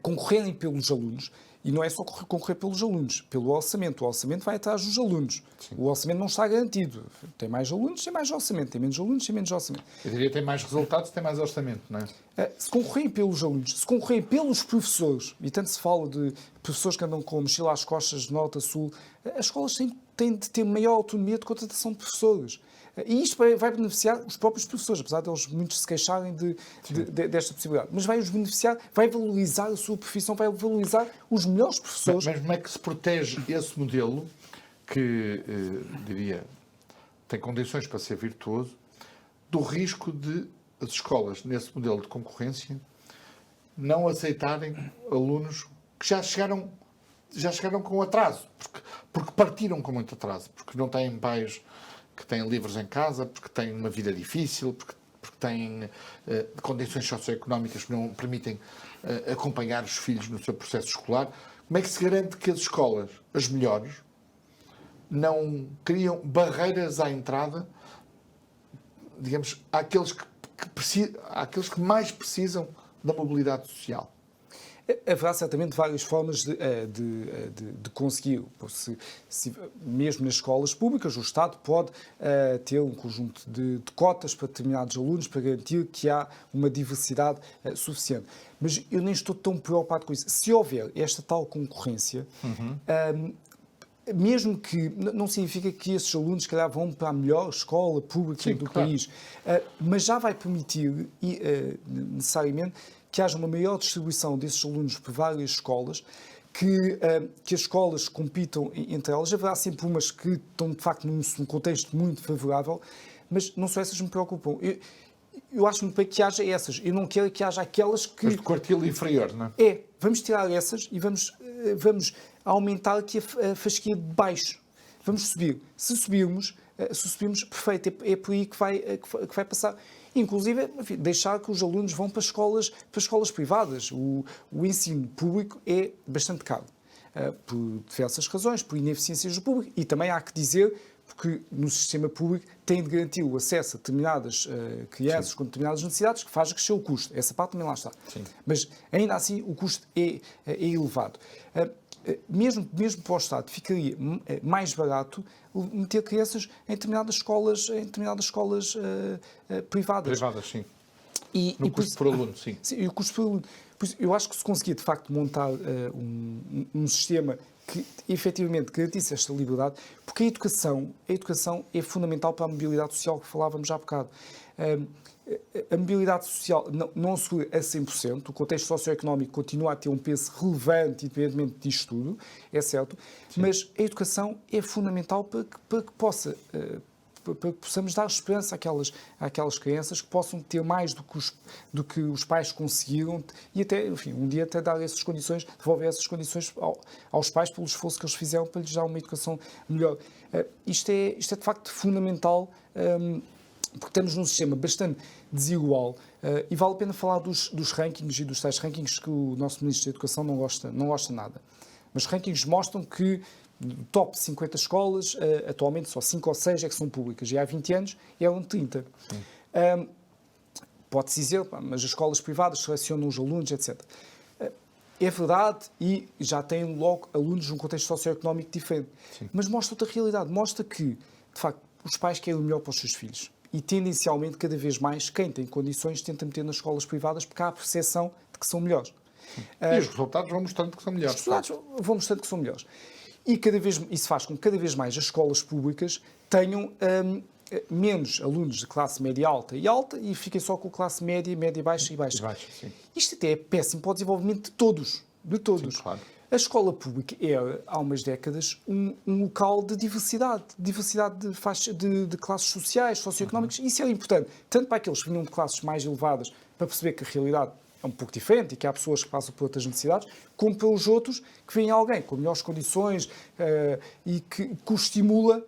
concorrerem pelos alunos, e não é só concorrer pelos alunos, pelo orçamento. O orçamento vai atrás dos alunos. Sim. O orçamento não está garantido. Tem mais alunos, tem mais orçamento. Tem menos alunos, tem menos orçamento. Eu diria que tem mais resultados, tem mais orçamento, não é? Se concorrerem pelos alunos, se concorrerem pelos professores, e tanto se fala de professores que andam com a mochila às costas de norte a sul, as escolas têm de ter maior autonomia de contratação de professores. E isto vai beneficiar os próprios professores, apesar de eles muitos se queixarem desta possibilidade. Mas vai os beneficiar, vai valorizar a sua profissão, vai valorizar os melhores professores. Mas como é que se protege esse modelo, que, diria, tem condições para ser virtuoso, do risco de as escolas, nesse modelo de concorrência, não aceitarem alunos que já chegaram com atraso, porque partiram com muito atraso, porque não têm pais que têm livros em casa, porque têm uma vida difícil, porque têm condições socioeconómicas que não permitem acompanhar os filhos no seu processo escolar. Como é que se garante que as escolas, as melhores, não criam barreiras à entrada, digamos, àqueles que mais precisam da mobilidade social? Haverá certamente várias formas de conseguir. Mesmo nas escolas públicas, o Estado pode ter um conjunto de cotas para determinados alunos para garantir que há uma diversidade suficiente. Mas eu nem estou tão preocupado com isso. Se houver esta tal concorrência, mesmo que não significa que esses alunos, se calhar, vão para a melhor escola pública do país, mas já vai permitir, necessariamente, que haja uma maior distribuição desses alunos por várias escolas, que as escolas compitam entre elas. Haverá sempre umas que estão, de facto, num contexto muito favorável, mas não só essas que me preocupam. Eu acho muito bem que haja essas. Eu não quero que haja aquelas que... Mas de quartil inferior, não é? Vamos tirar essas e vamos aumentar aqui a fasquia de baixo. Vamos subir. Se subirmos, perfeito. É por aí que vai passar. Inclusive, enfim, deixar que os alunos vão para escolas privadas. O ensino público é bastante caro, por diversas razões, por ineficiências do público, e também há que dizer, porque no sistema público tem de garantir o acesso a determinadas crianças com determinadas necessidades, que faz crescer o custo. Essa parte também lá está. Sim. Mas, ainda assim, o custo é elevado. Mesmo para o Estado ficaria mais barato meter crianças em determinadas escolas privadas. Privadas, sim. No custo por aluno, sim. Sim, o custo por aluno. Eu acho que se conseguir, de facto, montar um sistema que efetivamente garantisse esta liberdade, porque a educação é fundamental para a mobilidade social que falávamos já há bocado. A mobilidade social não assegura a 100%, o contexto socioeconómico continua a ter um peso relevante, independentemente disto tudo, é certo, sim, mas a educação é fundamental para que possamos dar esperança àquelas crianças, que possam ter mais do que os pais conseguiram, e até, enfim, um dia até dar essas condições, devolver essas condições aos pais pelo esforço que eles fizeram para lhes dar uma educação melhor. Isto é de facto fundamental, porque estamos num sistema bastante desigual, e vale a pena falar dos rankings e dos tais rankings que o nosso Ministro da Educação não gosta nada. Mas os rankings mostram que do top 50 escolas, atualmente só 5 ou 6 é que são públicas, e há 20 anos eram 30. Pode-se dizer, mas as escolas privadas selecionam os alunos, etc. É verdade, e já têm logo alunos num contexto socioeconómico diferente. Sim. Mas mostra outra realidade, mostra que, de facto, os pais querem o melhor para os seus filhos. E, tendencialmente, cada vez mais, quem tem condições tenta meter nas escolas privadas porque há a percepção de que são melhores. E os resultados vão mostrando que são melhores. Os resultados vão mostrando que são melhores. E isso faz com que cada vez mais as escolas públicas tenham menos alunos de classe média alta e fiquem só com classe média, média baixa e baixa. Sim. Isto até é péssimo para o desenvolvimento de todos. Sim, claro. A escola pública era, há umas décadas, um local de diversidade de classes sociais, socioeconómicas. Isso era importante, tanto para aqueles que vinham de classes mais elevadas, para perceber que a realidade é um pouco diferente e que há pessoas que passam por outras necessidades, como para os outros que vêm alguém com melhores condições e que o estimula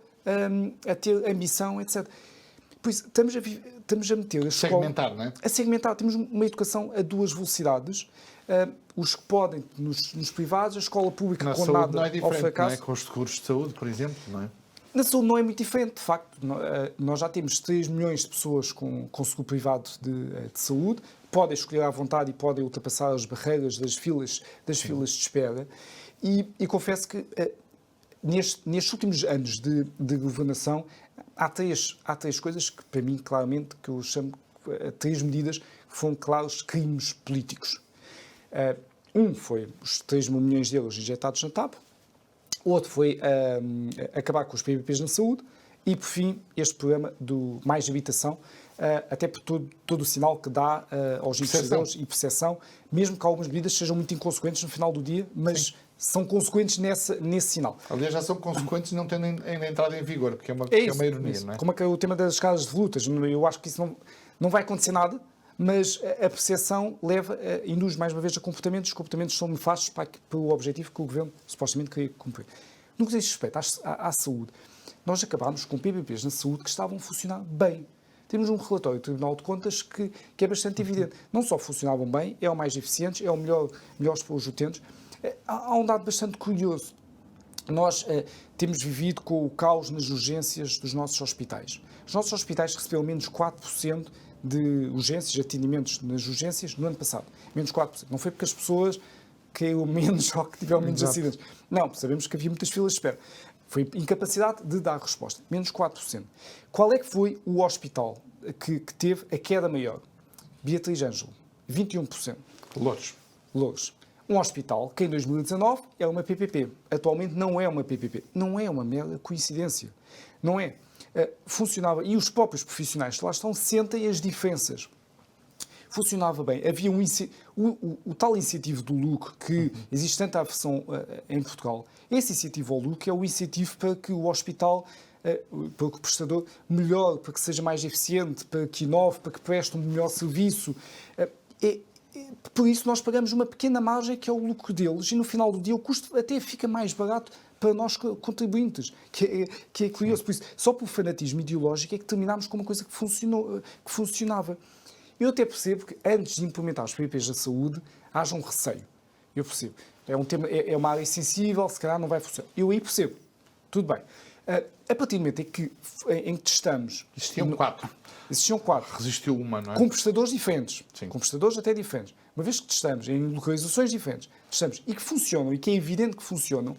a ter ambição, etc. Por isso, estamos a meter a escola... Segmentar, não é? A segmentar. Temos uma educação a duas velocidades. Os que podem nos privados, a escola pública Na condenada saúde não é ao diferente, fracasso. não é? Com os seguros de saúde, por exemplo, não é? Na saúde não é muito diferente, de facto. Nós já temos 3 milhões de pessoas com seguro privado de saúde, podem escolher à vontade e podem ultrapassar as barreiras das filas de espera. E confesso que nestes últimos anos de governação há três coisas que, para mim, claramente, que eu chamo 3 medidas que foram claros crimes políticos. Foi os 3 mil milhões de euros injetados na TAP, outro foi acabar com os PPPs na saúde e, por fim, este programa do Mais Habitação, até por todo o sinal que dá aos investidores e percepção, mesmo que algumas medidas sejam muito inconsequentes no final do dia, mas são consequentes nesse sinal. Aliás, já são consequentes não tendo ainda entrado em vigor, porque é uma ironia, não é? Como é que é o tema das escadas de volutas? Eu acho que isso não vai acontecer nada, mas a percepção induz mais uma vez a comportamentos. Os comportamentos são nefastos para o objetivo que o Governo supostamente queria cumprir. No que diz respeito à saúde, nós acabámos com PPPs na saúde que estavam a funcionar bem. Temos um relatório do Tribunal de Contas que é bastante evidente. Não só funcionavam bem, é o mais eficientes, é o melhores para os utentes. Há um dado bastante curioso. Nós temos vivido com o caos nas urgências dos nossos hospitais. Os nossos hospitais receberam menos 4% de urgências, de atendimentos nas urgências no ano passado. Menos 4%. Não foi porque as pessoas caíram menos ou que tiveram menos acidentes. Não, sabemos que havia muitas filas de espera. Foi incapacidade de dar resposta. Menos 4%. Qual é que foi o hospital que teve a queda maior? Beatriz Ângelo. 21%. Loures. Um hospital que em 2019 era uma PPP. Atualmente não é uma PPP. Não é uma mera coincidência. Não é. Funcionava, e os próprios profissionais que lá estão sentem as diferenças. Funcionava bem. Havia o tal incentivo do lucro, que existe tanta aversão em Portugal. Esse incentivo ao lucro é o incentivo para que o hospital, para que o prestador melhore, para que seja mais eficiente, para que inove, para que preste um melhor serviço. Por isso nós pagamos uma pequena margem que é o lucro deles e no final do dia o custo até fica mais barato para nós contribuintes, que é curioso. Por isso, só por fanatismo ideológico é que terminámos com uma coisa que funcionava. Eu até percebo que antes de implementar os PPPs da saúde haja um receio. Eu percebo. É um tema, é uma área sensível, se calhar não vai funcionar. Eu aí percebo. Tudo bem. A partir do momento em que testamos... Existiam 4. Existiam 4. Resistiu uma, não é? Com prestadores diferentes. Sim. Com prestadores até diferentes. Uma vez que testamos em localizações diferentes, testamos e que funcionam, e que é evidente que funcionam,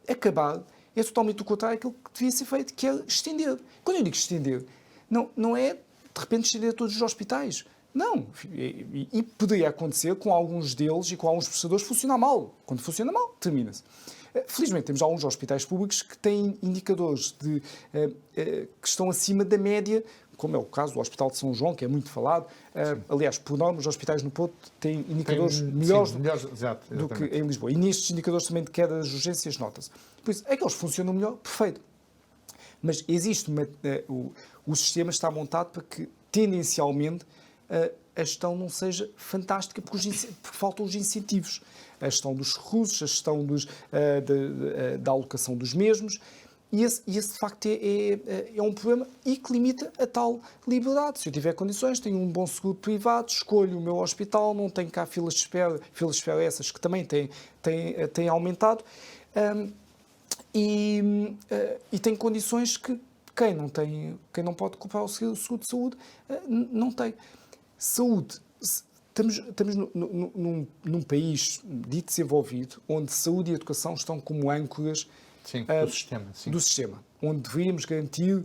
acabar é totalmente o contrário daquilo que devia ser feito, que é estender. Quando eu digo estender, não é de repente estender a todos os hospitais. Não. E poderia acontecer com alguns deles e com alguns prestadores funcionar mal. Quando funciona mal, termina-se. Felizmente temos alguns hospitais públicos que têm indicadores que estão acima da média, como é o caso do Hospital de São João, que é muito falado. Aliás, por norma, os hospitais no Porto têm indicadores melhores do que em Lisboa. E nestes indicadores também de queda das urgências nota-se. Por isso, aqueles funcionam melhor, perfeito. Mas existe o sistema está montado para que, tendencialmente, a gestão não seja fantástica porque faltam os incentivos. A gestão dos recursos, a gestão da alocação dos mesmos. E esse de facto, é um problema e que limita a tal liberdade. Se eu tiver condições, tenho um bom seguro privado, escolho o meu hospital, não tenho cá filas de espera essas que também têm aumentado, e tem condições que quem não pode comprar o seguro de saúde não tem. Saúde. Estamos num país dito desenvolvido, onde saúde e educação estão como âncoras do sistema, onde deveríamos garantir,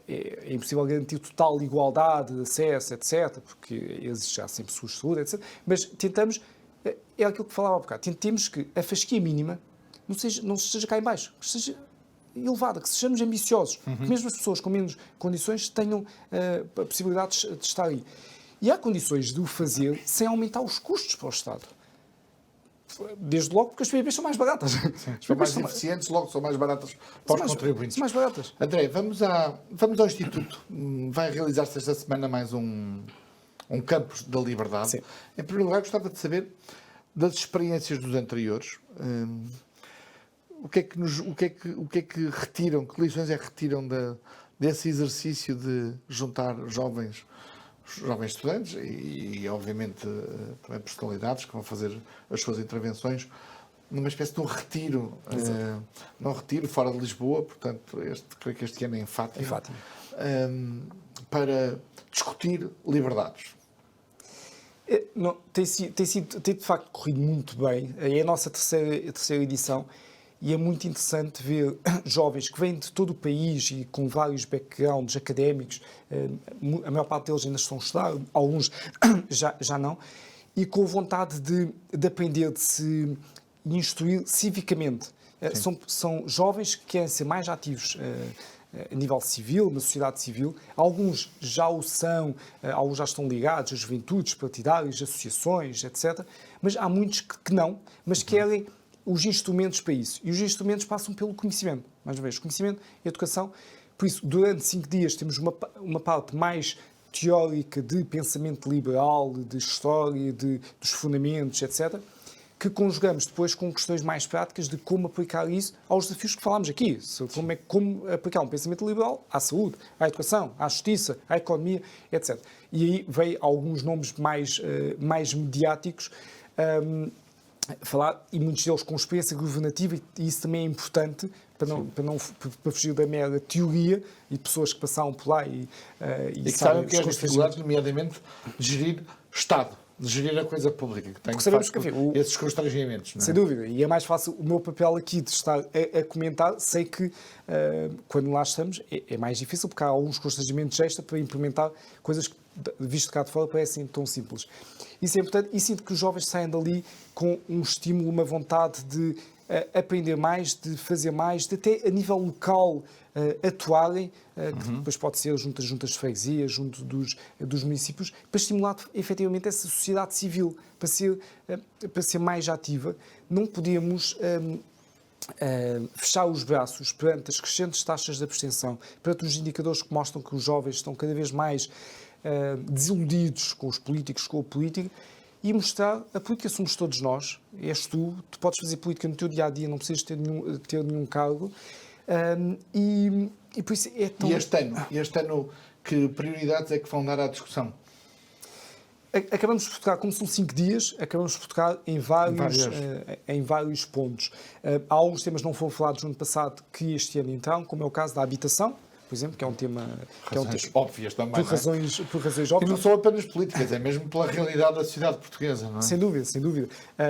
é impossível garantir total igualdade de acesso, etc., porque existe já sempre seguros de saúde, etc., mas tentamos, é aquilo que falava há bocado, tentemos que a fasquia mínima não esteja cá em baixo, que seja elevada, que sejamos ambiciosos, que mesmo as pessoas com menos condições tenham a possibilidade de estar aí. E há condições de o fazer sem aumentar os custos para o Estado. Desde logo porque as PPPs são mais baratas. São mais eficientes, logo são mais baratas para os contribuintes. São mais baratas. André, vamos ao Instituto. Vai realizar-se esta semana mais um Campus da Liberdade. Sim. Em primeiro lugar, gostava de saber das experiências dos anteriores. O que é que retiram, que lições é que retiram desse exercício de juntar jovens estudantes e obviamente, também personalidades que vão fazer as suas intervenções numa espécie de um retiro, num retiro fora de Lisboa, portanto, creio que este ano é em Fátima, para discutir liberdades. Não, tem de facto corrido muito bem. É a nossa terceira edição e é muito interessante ver jovens que vêm de todo o país e com vários backgrounds académicos. A maior parte deles ainda estão a estudar, alguns já não, e com vontade de aprender, de se instruir civicamente. São jovens que querem ser mais ativos a nível civil, na sociedade civil. Alguns já o são, alguns já estão ligados a juventudes partidárias, associações, etc. Mas há muitos que não, mas querem os instrumentos para isso. E os instrumentos passam pelo conhecimento. Mais uma vez, conhecimento e educação. Por isso, durante 5 dias temos uma parte mais teórica de pensamento liberal, de história, dos fundamentos, etc., que conjugamos depois com questões mais práticas de como aplicar isso aos desafios que falámos aqui. Como aplicar um pensamento liberal à saúde, à educação, à justiça, à economia, etc. E aí veio alguns nomes mais mediáticos falar, e muitos deles com experiência governativa, e isso também é importante para fugir da mera teoria, e pessoas que passaram por lá e que sabem que é dificuldade, nomeadamente, de gerir Estado, de gerir a coisa pública, que tem esses constrangimentos. Não é? Sem dúvida, e é mais fácil o meu papel aqui de estar a comentar. Sei que quando lá estamos é mais difícil, porque há alguns constrangimentos extra para implementar coisas que, visto cá de fora, parecem tão simples. Isso é importante, e sinto que os jovens saem dali com um estímulo, uma vontade de aprender mais, de fazer mais, de até a nível local atuarem, que depois pode ser juntas de freguesia, junto dos municípios, para estimular efetivamente essa sociedade civil, para ser mais ativa. Não podemos fechar os braços perante as crescentes taxas de abstenção, perante os indicadores que mostram que os jovens estão cada vez mais desiludidos com os políticos, com a política, e mostrar a política somos todos nós. És tu podes fazer política no teu dia-a-dia, não precisas ter nenhum cargo, e por isso é tão... E este ano, que prioridades é que vão dar à discussão? Acabamos por tocar, como são 5 dias, acabamos por tocar em vários pontos. Há alguns temas que não foram falados no ano passado que este ano entraram, como é o caso da habitação, por exemplo, que é um tema... óbvias também, por razões óbvias. E não são apenas políticas, é mesmo pela realidade da sociedade portuguesa, não é? Sem dúvida, sem dúvida.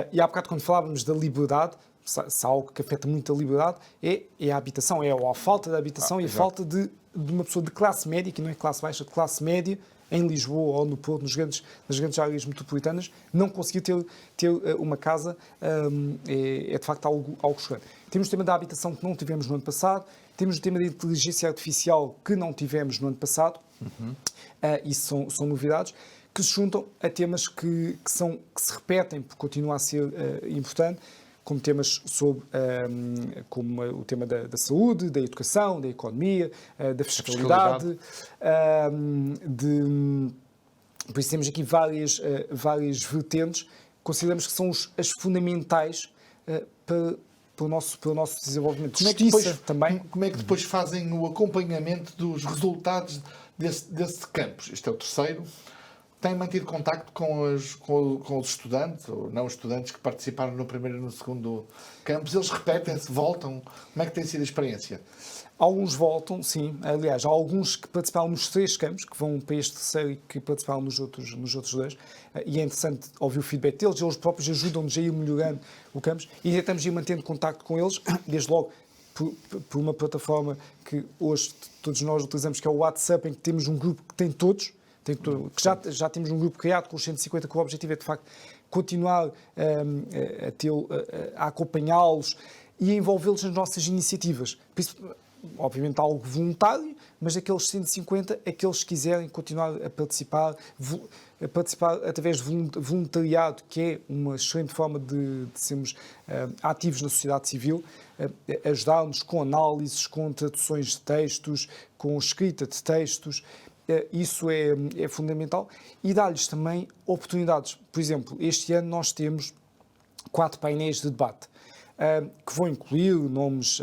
E há bocado, quando falávamos da liberdade, se há algo que afeta muito a liberdade, é a habitação, ou a falta de habitação e a falta de uma pessoa de classe média, que não é classe baixa, de classe média, em Lisboa ou no Porto, nas grandes áreas metropolitanas, não conseguir ter uma casa é de facto algo chocante. Temos o tema da habitação que não tivemos no ano passado, temos o tema da inteligência artificial que não tivemos no ano passado, isso são novidades, que se juntam a temas que se repetem, porque continua a ser importante, como temas como o tema da saúde, da educação, da economia, da fiscalidade. Por isso temos aqui várias vertentes. Consideramos que são as fundamentais para o nosso desenvolvimento. Também. Como é que depois fazem o acompanhamento dos resultados desse campus? Este é o terceiro. Têm mantido contacto com os estudantes, ou não estudantes, que participaram no primeiro e no segundo campus? Eles repetem-se, voltam? Como é que tem sido a experiência? Alguns voltam, sim. Aliás, há alguns que participaram nos 3 campos, que vão para este terceiro e que participaram nos outros 2. E é interessante ouvir o feedback deles. Eles próprios ajudam-nos a ir melhorando o campus. E tentamos ir mantendo contacto com eles, desde logo por uma plataforma que hoje todos nós utilizamos, que é o WhatsApp, em que temos um grupo que tem todos, que já temos um grupo criado com os 150, que o objetivo é, de facto, continuar a acompanhá-los e a envolvê-los nas nossas iniciativas. Por isso, obviamente algo voluntário, mas aqueles 150, aqueles que quiserem continuar a participar através de voluntariado, que é uma excelente forma de sermos ativos na sociedade civil, ajudar-nos com análises, com traduções de textos, com escrita de textos. Isso é fundamental. E dar-lhes também oportunidades. Por exemplo, este ano nós temos 4 painéis de debate, que vão incluir nomes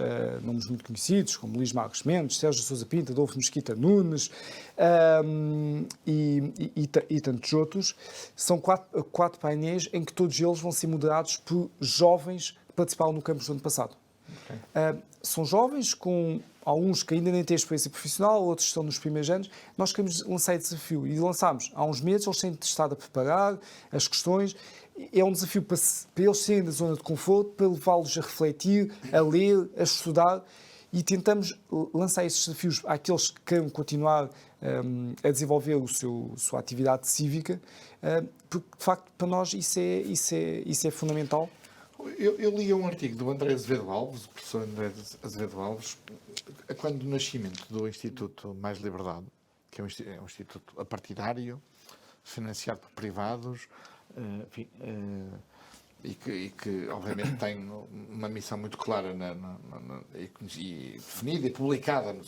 muito conhecidos, como Luís Marques Mendes, Sérgio Sousa Pinto, Adolfo Mesquita Nunes e tantos outros. São 4 painéis em que todos eles vão ser moderados por jovens que participaram no campus do ano passado. Okay. São jovens com alguns que ainda nem têm experiência profissional, outros estão nos primeiros anos. Nós queremos lançar esse desafio e lançámos há uns meses, eles têm estado a preparar as questões. É um desafio para eles saírem da zona de conforto, para levá-los a refletir, a ler, a estudar, e tentamos lançar esses desafios àqueles que queiram continuar a desenvolver sua atividade cívica, porque de facto para nós isso é fundamental. Eu li um artigo do André Azevedo Alves, o professor André Azevedo Alves, quando o nascimento do Instituto Mais Liberdade, que é um instituto apartidário, financiado por privados, e que obviamente tem uma missão muito clara e definida e publicada no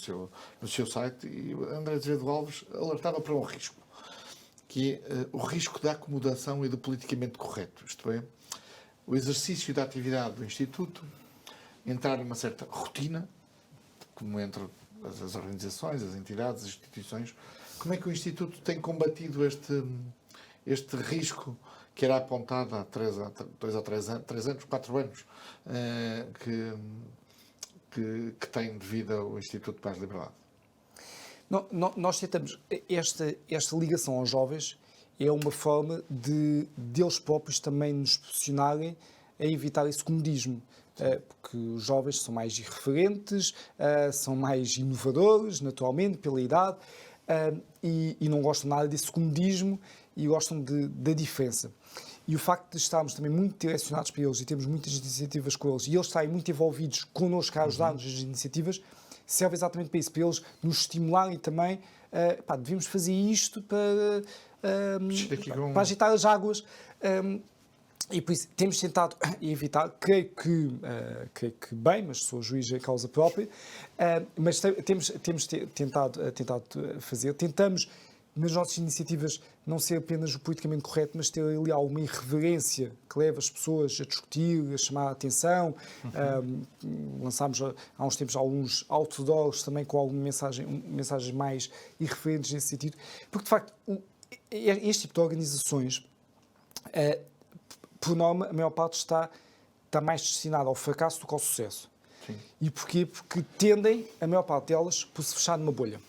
seu site, e o André Azevedo Alves alertava para um risco, que é o risco da acomodação e do politicamente correto, isto é, o exercício da atividade do Instituto entrar numa certa rotina, como entre as organizações, as entidades, as instituições. Como é que o Instituto tem combatido este risco que era apontado há 4 anos, que tem devido ao Instituto Mais Liberdade? Nós tentamos, esta ligação aos jovens é uma forma de eles próprios também nos posicionarem a evitar esse comodismo, porque os jovens são mais irreverentes, são mais inovadores, naturalmente, pela idade, e não gostam nada desse comodismo e gostam da diferença. E o facto de estarmos também muito direcionados para eles e termos muitas iniciativas com eles, e eles estarem muito envolvidos connosco a ajudar-nos nas iniciativas, serve exatamente para isso, para eles nos estimularem também, devemos fazer isto para agitar as águas, e por isso temos tentado evitar, creio que bem, mas sou juiz em causa própria, mas temos tentado fazer, tentamos nas nossas iniciativas não ser apenas o politicamente correto, mas ter ali alguma irreverência que leva as pessoas a discutir, a chamar a atenção. Lançámos há uns tempos alguns outdoors também com algumas mensagens mais irreverentes nesse sentido, porque de facto este tipo de organizações, por norma, a maior parte está mais destinada ao fracasso do que ao sucesso. Sim. E porquê? Porque tendem, a maior parte delas, por se fechar numa bolha.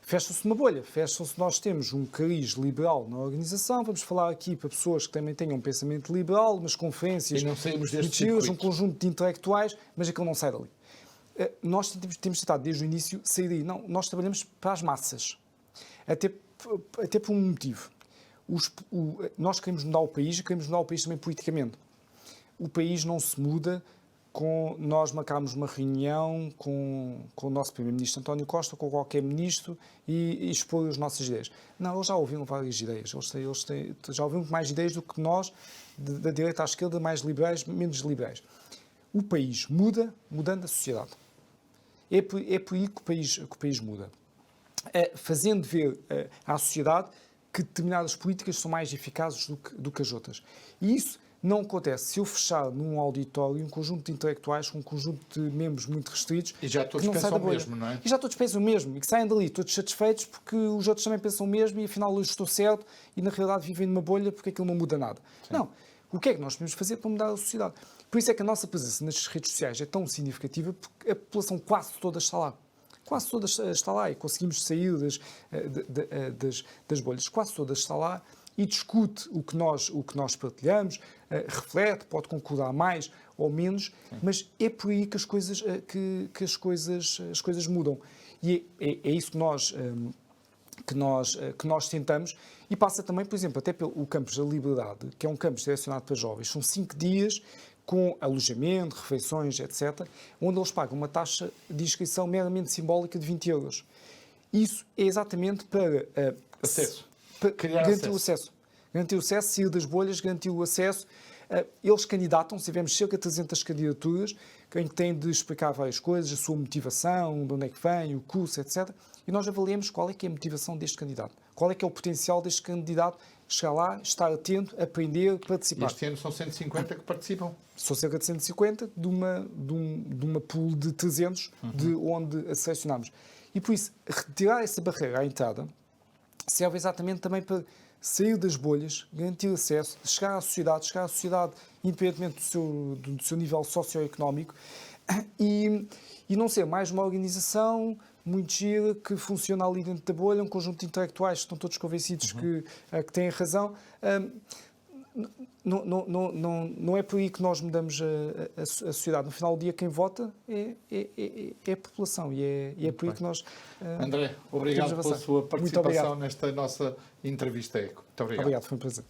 Fecham-se numa bolha, fecham-se, nós temos um cariz liberal na organização, vamos falar aqui para pessoas que também tenham um pensamento liberal, umas conferências, um conjunto de intelectuais, mas aquilo não sai dali. Nós temos tentado desde o início sair daí. Não, nós trabalhamos para as massas, até por um motivo. Nós queremos mudar o país e queremos mudar o país também politicamente. O país não se muda com nós marcarmos uma reunião com o nosso primeiro-ministro António Costa, com qualquer ministro e expor as nossas ideias. Não, eles já ouviram várias ideias. Eles já ouviram mais ideias do que nós, da direita à esquerda, mais liberais, menos liberais. O país muda, mudando a sociedade. É por aí que o país muda. Fazendo ver à sociedade que determinadas políticas são mais eficazes do que as outras. E isso não acontece se eu fechar num auditório um conjunto de intelectuais com um conjunto de membros muito restritos. E já todos pensam o mesmo, não é? E já todos pensam o mesmo e que saem dali todos satisfeitos porque os outros também pensam o mesmo e afinal eu estou certo e na realidade vivem numa bolha porque aquilo não muda nada. Sim. Não. O que é que nós podemos fazer para mudar a sociedade? Por isso é que a nossa presença nas redes sociais é tão significativa porque a população quase toda está lá. Quase toda está lá e conseguimos sair das bolhas. Quase toda está lá e discute o que nós partilhamos, reflete, pode concordar mais ou menos, mas é por aí que as coisas mudam. E é isso que nós tentamos, e passa também, por exemplo, até pelo Campus da Liberdade, que é um campus direcionado para jovens. São 5 dias com alojamento, refeições, etc., onde eles pagam uma taxa de inscrição meramente simbólica de 20 euros. Isso é exatamente para, Acesso. para Criar garantir o acesso. Garantir o acesso, sair das bolhas, garantir o acesso. Eles candidatam, tivemos cerca de 300 candidaturas, em que têm de explicar várias coisas, a sua motivação, de onde é que vem, o curso, etc. E nós avaliamos qual é que é a motivação deste candidato, qual é que é o potencial deste candidato, chegar lá, estar atento, aprender, participar. Este ano são 150 que participam. São cerca de 150 de uma pool de 300 de onde a selecionamos. E por isso, retirar essa barreira à entrada serve exatamente também para sair das bolhas, garantir acesso, chegar à sociedade independentemente do seu nível socioeconómico e não ser mais uma organização muito gira que funciona ali dentro da bolha, um conjunto de intelectuais que estão todos convencidos que têm razão. Não é por aí que nós mudamos a sociedade. No final do dia, quem vota é a população e é por aí que nós. André, obrigado pela sua participação nesta nossa entrevista ECO. Muito obrigado. Obrigado, foi um prazer.